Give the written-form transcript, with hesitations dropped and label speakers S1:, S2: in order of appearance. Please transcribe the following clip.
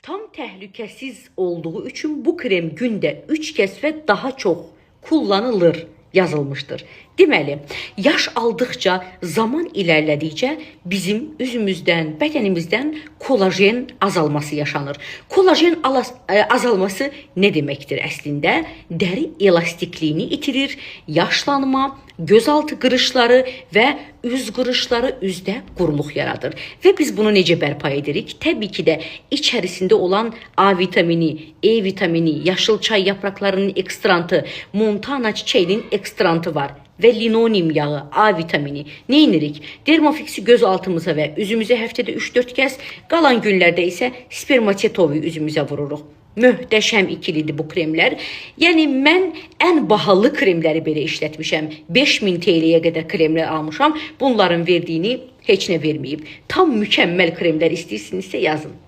S1: Tam təhlükəsiz olduğu üçün bu krem gündə 3 kəs və daha çox kullanılır yazılmışdır. Deməli, yaş aldıqca, zaman ilərlədikcə bizim üzümüzdən, bədənimizdən kolajen azalması yaşanır. Kolajen azalması nə deməkdir əslində? Dəri elastikliyini itirir, yaşlanma, gözaltı qırışları və üz qırışları üzdə quruluq yaradır. Və biz bunu necə bərpa edirik? Təbii ki də içərisində olan A vitamini, E vitamini, yaşıl çay yapraqlarının ekstrantı, montana çiçəyinin ekstrantı var və linoleum yağı, A vitamini. Nə edirik? Dermofixi göz altımıza və üzümüzə həftədə 3-4 kəs, qalan günlərdə isə spermatetovi üzümüzə vururuq. Möhtəşəm ikilidir bu kremlər. Yəni mən ən bahalı kremləri belə işlətmişəm. 5000 TL'yə qədər kremlər almışam. Bunların verdiyini heç nə verməyib. Tam mükəmməl kremlər istəyirsinizsə yazın.